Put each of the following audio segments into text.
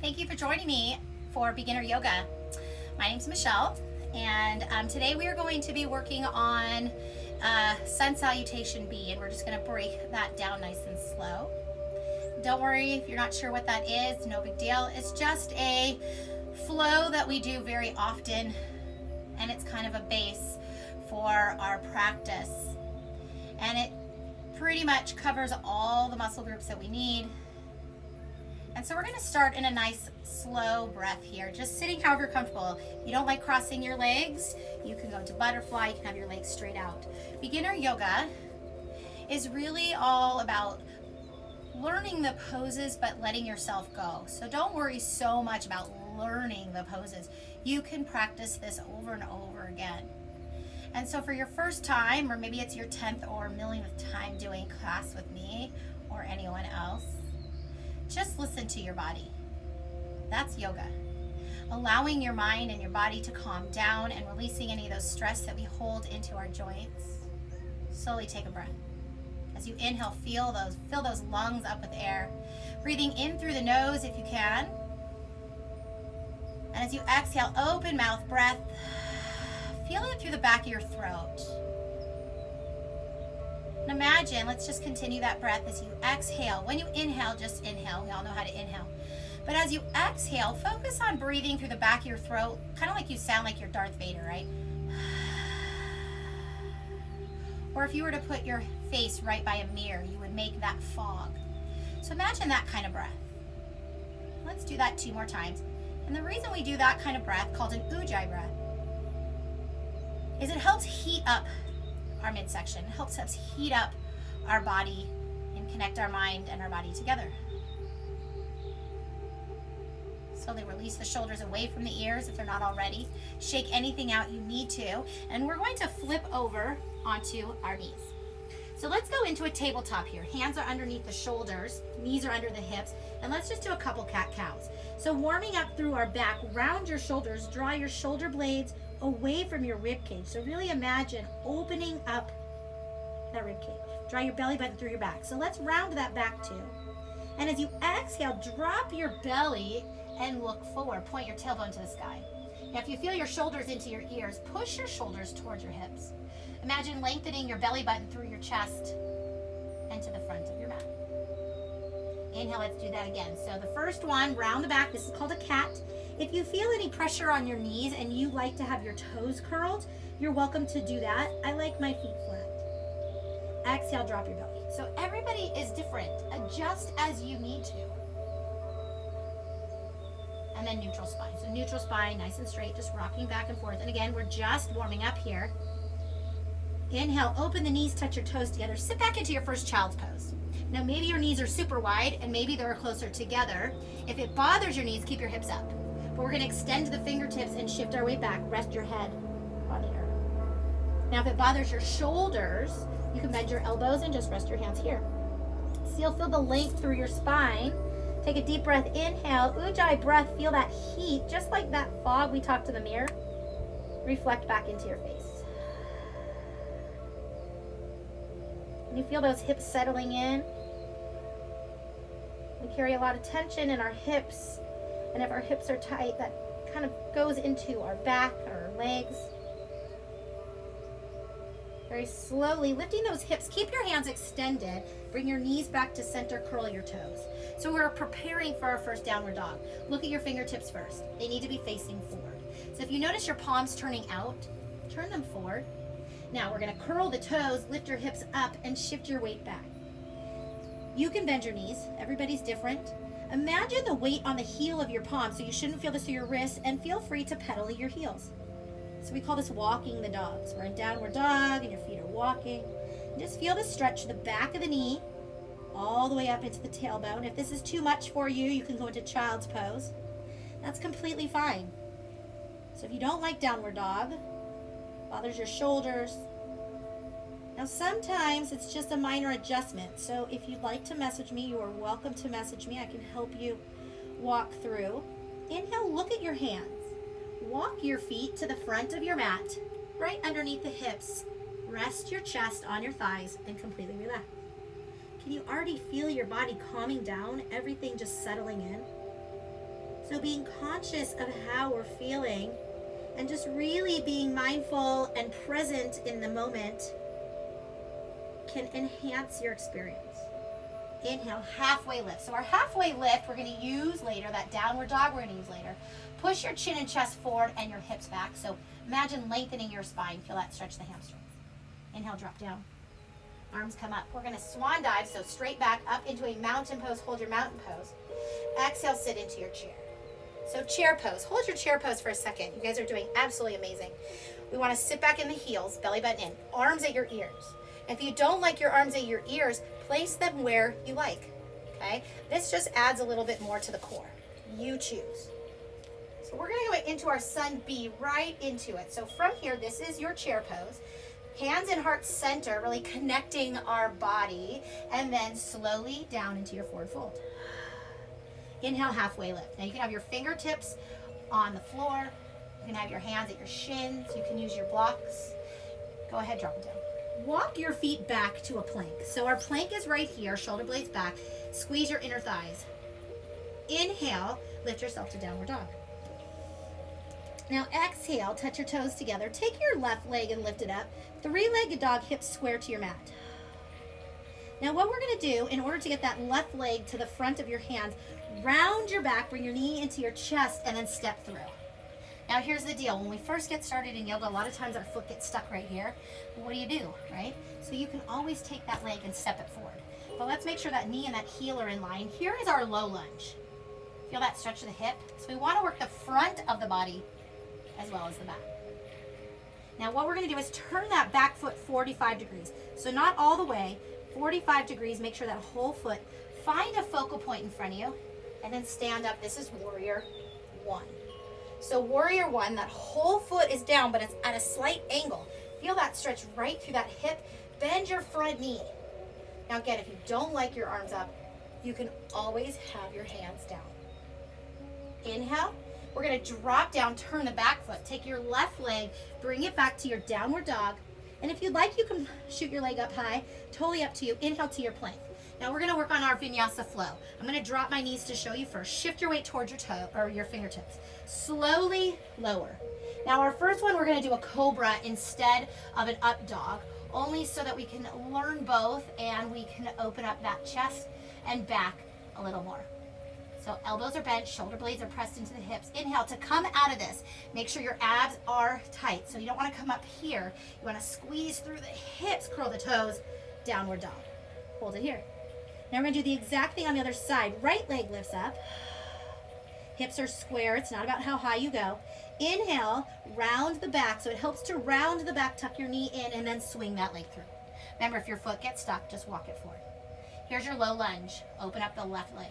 Thank you for joining me for beginner yoga. My name's Michelle, and today we are going to be working on Sun Salutation B, and we're just going to break that down nice and slow. Don't worry if you're not sure what that is, no big deal. It's just a flow that we do very often, and it's kind of a base for our practice. And it pretty much covers all the muscle groups that we need. And so we're going to start in a nice slow breath here, just sitting however you're comfortable. If you don't like crossing your legs, you can go into butterfly, you can have your legs straight out. Beginner yoga is really all about learning the poses but letting yourself go. So don't worry so much about learning the poses. You can practice this over and over again. And so for your first time, or maybe it's your 10th or millionth time doing class with me or anyone else, just listen to your body. That's yoga. Allowing your mind and your body to calm down and releasing any of those stress that we hold into our joints. Slowly take a breath. As you inhale, fill those lungs up with air. Breathing in through the nose if you can. And as you exhale, open mouth breath. Feel it through the back of your throat. And imagine, let's just continue that breath as you exhale. When you inhale, just inhale. We all know how to inhale. But as you exhale, focus on breathing through the back of your throat, kind of like you sound like you're Darth Vader, right? Or if you were to put your face right by a mirror, you would make that fog. So imagine that kind of breath. Let's do that 2 more times. And the reason we do that kind of breath, called an ujjayi breath, is it helps heat up our midsection. It helps us heat up our body and connect our mind and our body together. Slowly release the shoulders away from the ears if they're not already. Shake anything out you need to. And we're going to flip over onto our knees. So let's go into a tabletop here. Hands are underneath the shoulders, knees are under the hips, and let's just do a couple cat-cows. So warming up through our back, round your shoulders, draw your shoulder blades away from your rib cage. So really imagine opening up that rib cage. Draw your belly button through your back. So let's round that back too. And as you exhale, drop your belly and look forward. Point your tailbone to the sky. Now if you feel your shoulders into your ears, push your shoulders towards your hips. Imagine lengthening your belly button through your chest and to the front of your mat. Inhale, let's do that again. So the first one, round the back. This is called a cat. If you feel any pressure on your knees and you like to have your toes curled, you're welcome to do that. I like my feet flat. Exhale, drop your belly. So everybody is different. Adjust as you need to. And then neutral spine. So neutral spine, nice and straight, just rocking back and forth. And again, we're just warming up here. Inhale, open the knees, touch your toes together. Sit back into your first child's pose. Now maybe your knees are super wide and maybe they're closer together. If it bothers your knees, keep your hips up. But we're gonna extend the fingertips and shift our way back. Rest your head on the earth. Now if it bothers your shoulders, you can bend your elbows and just rest your hands here. So you'll feel the length through your spine. Take a deep breath, inhale, ujjayi breath, feel that heat, just like that fog we talked to the mirror. Reflect back into your face. And you feel those hips settling in. We carry a lot of tension in our hips, and if our hips are tight, that kind of goes into our back, our legs. Very slowly lifting those hips, keep your hands extended, bring your knees back to center, curl your toes. So we're preparing for our first downward dog. Look at your fingertips first. They need to be facing forward. So if you notice your palms turning out, turn them forward. Now we're gonna curl the toes, lift your hips up, and shift your weight back. You can bend your knees, everybody's different. Imagine the weight on the heel of your palm, so you shouldn't feel this through your wrists, and feel free to pedal your heels. So we call this walking the dogs. We're in downward dog and your feet are walking. And just feel the stretch, the back of the knee, all the way up into the tailbone. If this is too much for you, you can go into child's pose. That's completely fine. So if you don't like downward dog, bothers your shoulders. Now sometimes it's just a minor adjustment. So if you'd like to message me, you are welcome to message me. I can help you walk through. Inhale, look at your hands. Walk your feet to the front of your mat, right underneath the hips. Rest your chest on your thighs and completely relax. Can you already feel your body calming down, everything just settling in? So being conscious of how we're feeling and just really being mindful and present in the moment can enhance your experience. Inhale, halfway lift. So our halfway lift we're going to use later, that downward dog we're going to use later. Push your chin and chest forward and your hips back. So imagine lengthening your spine. Feel that stretch the hamstrings. Inhale, drop down. Arms come up. We're going to swan dive, so straight back up into a mountain pose. Hold your mountain pose. Exhale, sit into your chair. So chair pose. Hold your chair pose for a second. You guys are doing absolutely amazing. We want to sit back in the heels, belly button in, arms at your ears. If you don't like your arms at your ears, place them where you like, okay? This just adds a little bit more to the core. You choose. So we're gonna go into our Sun B, right into it. So from here, this is your chair pose. Hands in heart center, really connecting our body, and then slowly down into your forward fold. Inhale, halfway lift. Now you can have your fingertips on the floor. You can have your hands at your shins. You can use your blocks. Go ahead, drop it down. Walk your feet back to a plank. So our plank is right here, shoulder blades back. Squeeze your inner thighs. Inhale, lift yourself to downward dog. Now exhale, touch your toes together. Take your left leg and lift it up. Three-legged dog, hips square to your mat. Now what we're gonna do, in order to get that left leg to the front of your hands, round your back, bring your knee into your chest, and then step through. Now here's the deal. When we first get started in yoga, a lot of times our foot gets stuck right here. What do, right? So you can always take that leg and step it forward. But let's make sure that knee and that heel are in line. Here is our low lunge. Feel that stretch of the hip? So we want to work the front of the body as well as the back. Now what we're going to do is turn that back foot 45 degrees. So not all the way, 45 degrees. Make sure that whole foot, find a focal point in front of you, and then stand up. This is warrior one. So warrior one, that whole foot is down, but it's at a slight angle. Feel that stretch right through that hip. Bend your front knee. Now again, if you don't like your arms up, you can always have your hands down. Inhale. We're going to drop down, turn the back foot. Take your left leg, bring it back to your downward dog. And if you'd like, you can shoot your leg up high. Totally up to you. Inhale to your plank. Now we're going to work on our vinyasa flow. I'm going to drop my knees to show you first. Shift your weight towards your toe or your fingertips. Slowly lower. Now our first one, we're going to do a cobra instead of an up dog, only so that we can learn both and we can open up that chest and back a little more. So elbows are bent, shoulder blades are pressed into the hips. Inhale to come out of this. Make sure your abs are tight. So you don't want to come up here. You want to squeeze through the hips, curl the toes, downward dog. Hold it here. Now we're going to do the exact thing on the other side. Right leg lifts up. Hips are square. It's not about how high you go. Inhale, round the back. So it helps to round the back, tuck your knee in, and then swing that leg through. Remember, if your foot gets stuck, just walk it forward. Here's your low lunge. Open up the left leg.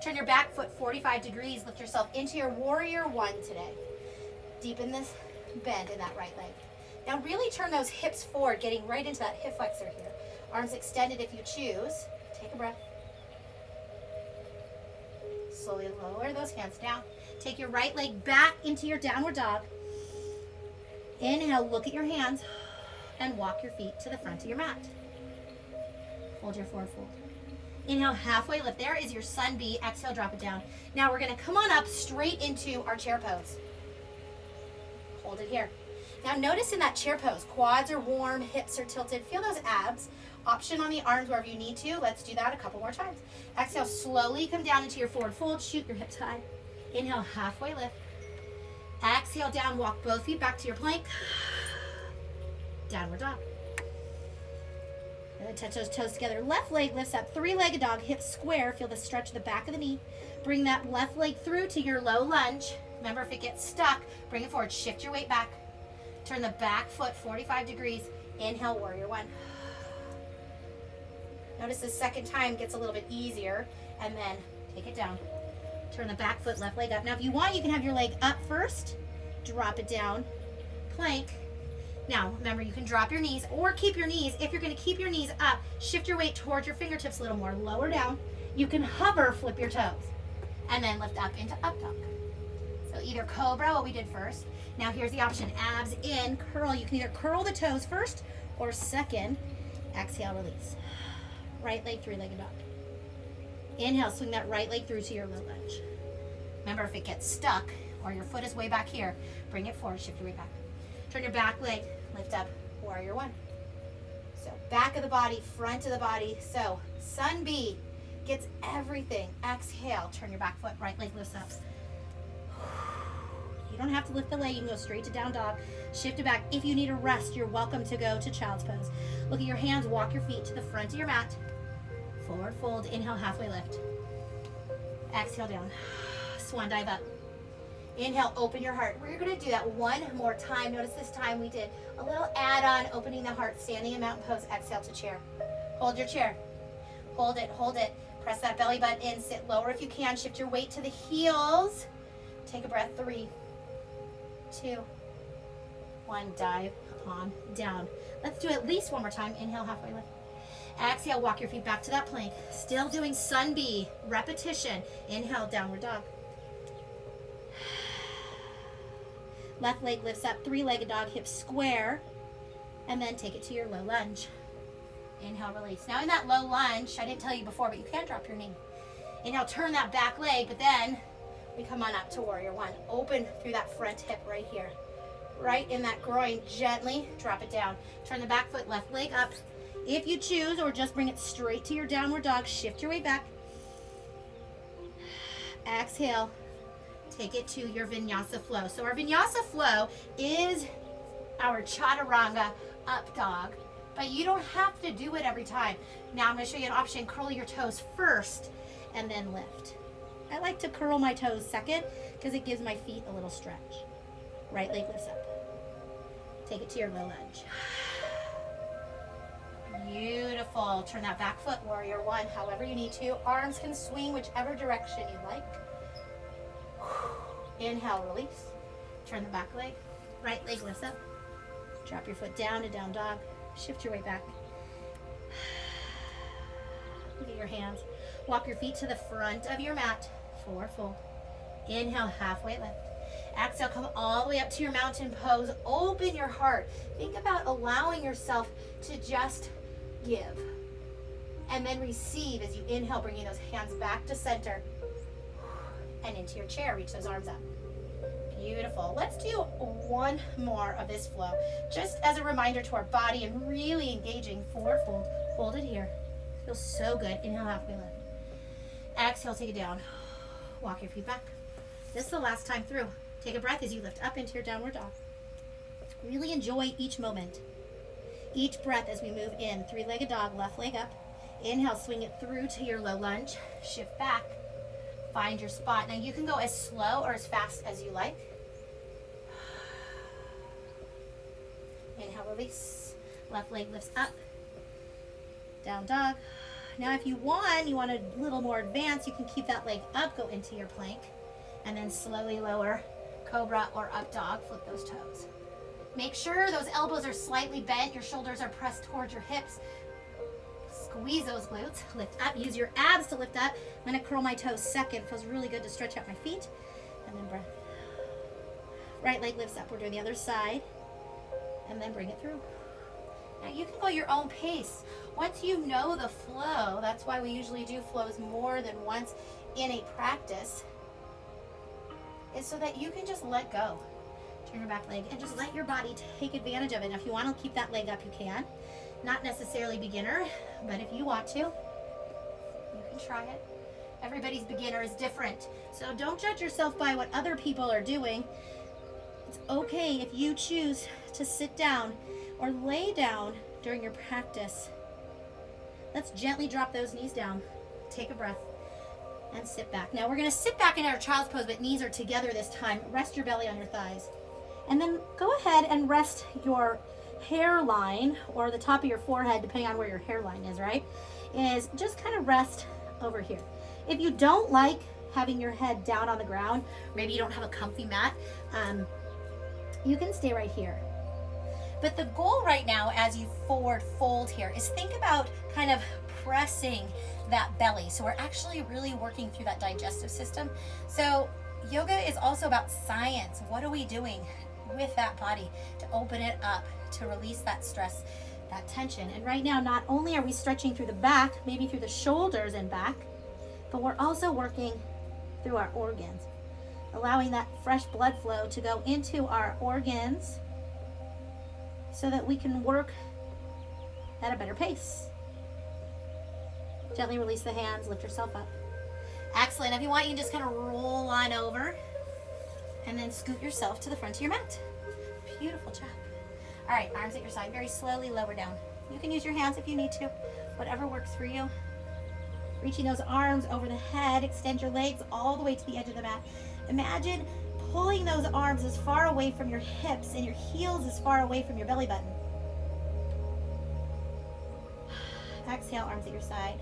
Turn your back foot 45 degrees. Lift yourself into your warrior one today. Deepen this bend in that right leg. Now really turn those hips forward, getting right into that hip flexor here. Arms extended if you choose. Take a breath. Slowly lower those hands down. Take your right leg back into your downward dog. Inhale, look at your hands, and walk your feet to the front of your mat. Hold your forward fold. Inhale, halfway lift. There is your Sun B. Exhale, drop it down. Now we're going to come on up straight into our chair pose. Hold it here. Now notice in that chair pose, quads are warm, hips are tilted. Feel those abs. Option on the arms wherever you need to. Let's do that a couple more times. Exhale, slowly come down into your forward fold. Shoot your hips high. Inhale, halfway lift. Exhale, down. Walk both feet back to your plank. Downward dog. And then touch those toes together. Left leg lifts up. Three-legged dog. Hips square. Feel the stretch of the back of the knee. Bring that left leg through to your low lunge. Remember, if it gets stuck, bring it forward. Shift your weight back. Turn the back foot 45 degrees. Inhale, warrior one. Notice the second time gets a little bit easier. And then take it down. Turn the back foot, left leg up. Now, if you want, you can have your leg up first. Drop it down. Plank. Now, remember, you can drop your knees or keep your knees. If you're going to keep your knees up, shift your weight towards your fingertips a little more. Lower down. You can hover, flip your toes. And then lift up into up dog. So either cobra, what we did first. Now here's the option. Abs in, curl. You can either curl the toes first or second. Exhale, release. Right leg, three-legged dog. Inhale, swing that right leg through to your low lunge. Remember, if it gets stuck or your foot is way back here, bring it forward, shift your weight back. Turn your back leg, lift up, warrior one. So back of the body, front of the body. So Sun B gets everything. Exhale, turn your back foot, right leg lifts up. You don't have to lift the leg, you can go straight to down dog. Shift it back. If you need a rest, you're welcome to go to child's pose. Look at your hands, walk your feet to the front of your mat. Forward fold, inhale, halfway lift. Exhale down. Swan dive up. Inhale, open your heart. We're gonna do that one more time. Notice this time we did a little add-on, opening the heart, standing in mountain pose. Exhale to chair. Hold your chair. Hold it, hold it. Press that belly button in, sit lower if you can. Shift your weight to the heels. Take a breath, 3, 2, 1, dive on down. Let's do it at least one more time. Inhale, halfway lift. Exhale, walk your feet back to that plank. Still doing Sun B, repetition. Inhale, downward dog. Left leg lifts up, 3-legged dog, hips square, and then take it to your low lunge. Inhale, release. Now in that low lunge, I didn't tell you before, but you can drop your knee. Inhale, turn that back leg, but then we come on up to warrior one. Open through that front hip right here. Right in that groin, gently drop it down. Turn the back foot, left leg up. If you choose, or just bring it straight to your downward dog, shift your weight back. Exhale, take it to your Vinyasa flow. So our Vinyasa flow is our chaturanga up dog, but you don't have to do it every time. Now I'm going to show you an option. Curl your toes first and then lift. I like to curl my toes second because it gives my feet a little stretch. Right leg lifts up. Take it to your low lunge. Beautiful. Turn that back foot, warrior one, however you need to. Arms can swing whichever direction you like. Inhale, release. Turn the back leg. Right leg lifts up. Drop your foot down to down dog. Shift your weight back. Look at your hands. Walk your feet to the front of your mat. Forward fold. Inhale, halfway lift. Exhale, come all the way up to your mountain pose. Open your heart. Think about allowing yourself to just give. And then receive as you inhale, bringing those hands back to center. And into your chair. Reach those arms up. Beautiful. Let's do one more of this flow. Just as a reminder to our body and really engaging. Forward fold. Hold it here. Feels so good. Inhale, halfway lift. Exhale, take it down. Walk your feet back. This is the last time through. Take a breath as you lift up into your downward dog. Really enjoy each moment. Each breath as we move in. 3-legged dog, left leg up. Inhale, swing it through to your low lunge. Shift back. Find your spot. Now you can go as slow or as fast as you like. Inhale, release. Left leg lifts up. Down dog. Now if you want a little more advanced, you can keep that leg up, go into your plank, and then slowly lower, cobra or up dog, flip those toes. Make sure those elbows are slightly bent, your shoulders are pressed towards your hips. Squeeze those glutes, lift up, use your abs to lift up. I'm gonna curl my toes second, feels really good to stretch out my feet, and then breath. Right leg lifts up, we're doing the other side, and then bring it through. Now you can go your own pace. Once you know the flow, that's why we usually do flows more than once in a practice, is so that you can just let go. Turn your back leg and just let your body take advantage of it. Now if you want to keep that leg up, you can. Not necessarily beginner, but if you want to, you can try it. Everybody's beginner is different. So don't judge yourself by what other people are doing. It's okay if you choose to sit down or lay down during your practice. Let's gently drop those knees down. Take a breath and sit back. Now we're going to sit back in our child's pose, but knees are together this time. Rest your belly on your thighs. And then go ahead and rest your hairline, or the top of your forehead, depending on where your hairline is, right? Is just kind of rest over here. If you don't like having your head down on the ground, maybe you don't have a comfy mat, you can stay right here. But the goal right now as you forward fold here is think about kind of pressing that belly. So we're actually really working through that digestive system. So yoga is also about science. What are we doing with that body to open it up, to release that stress, that tension? And right now, not only are we stretching through the back, maybe through the shoulders and back, but we're also working through our organs. allowing that fresh blood flow to go into our organs so that we can work at a better pace. Gently release the hands, lift yourself up. Excellent. If you want, you can just kind of roll on over and then scoot yourself to the front of your mat. Beautiful job. All right, arms at your side. Very slowly lower down. You can use your hands if you need to, whatever works for you. Reaching those arms over the head, extend your legs all the way to the edge of the mat. Imagine pulling those arms as far away from your hips and your heels as far away from your belly button. Exhale, arms at your side.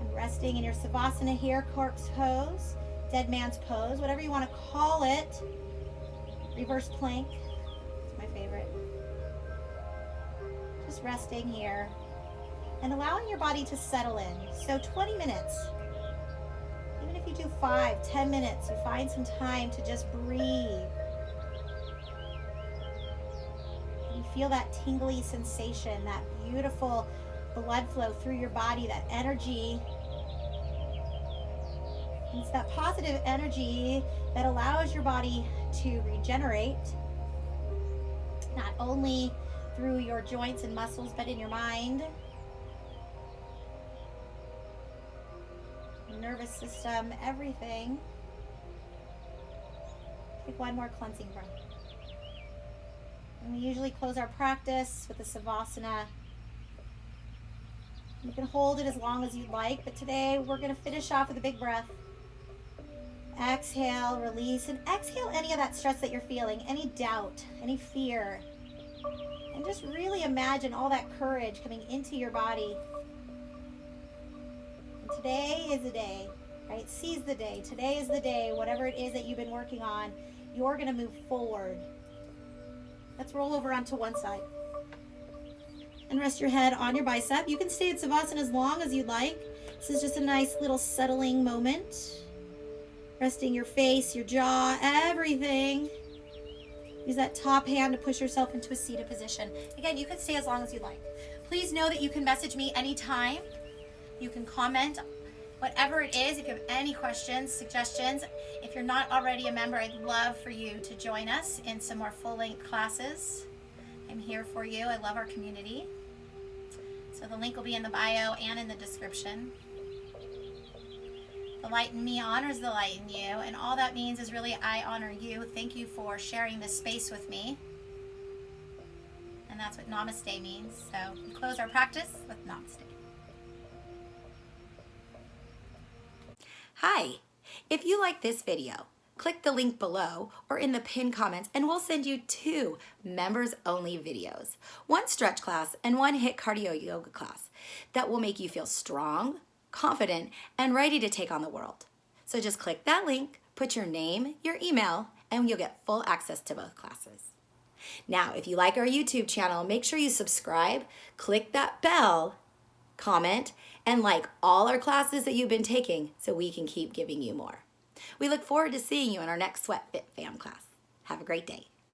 And resting in your Savasana here, corpse pose, dead man's pose, whatever you want to call it. Reverse plank, it's my favorite. Just resting here and allowing your body to settle in. So 20 minutes. Even if you do 5, 10 minutes, you find some time to just breathe. You feel that tingly sensation, that beautiful blood flow through your body, that energy. It's that positive energy that allows your body to regenerate, not only through your joints and muscles, but in your mind, nervous system, everything. Take one more cleansing breath. And we usually close our practice with a Savasana. You can hold it as long as you'd like, but today we're going to finish off with a big breath. Exhale, release, and exhale any of that stress that you're feeling, any doubt, any fear. And just really imagine all that courage coming into your body. And today is the day, right? Seize the day. Today is the day, whatever it is that you've been working on, you're going to move forward. Let's roll over onto one side. And rest your head on your bicep. You can stay at Savasana as long as you'd like. This is just a nice little settling moment. Resting your face, your jaw, everything. Use that top hand to push yourself into a seated position. Again, you can stay as long as you like. Please know that you can message me anytime. You can comment, whatever it is. If you have any questions, suggestions. If you're not already a member, I'd love for you to join us in some more full-length classes. I'm here for you. I love our community. So the link will be in the bio and in the description. The light in me honors the light in you, and all that means is really I honor you. Thank you for sharing this space with me. And that's what Namaste means. So we close our practice with Namaste. Hi, if you like this video, click the link below or in the pinned comments and we'll send you 2 members only videos. One stretch class and one HIIT cardio yoga class that will make you feel strong, confident, and ready to take on the world. So just click that link, put your name, your email, and you'll get full access to both classes. Now, if you like our YouTube channel, make sure you subscribe, click that bell, comment, and like all our classes that you've been taking so we can keep giving you more. We look forward to seeing you in our next Sweat Fit Fam class. Have a great day.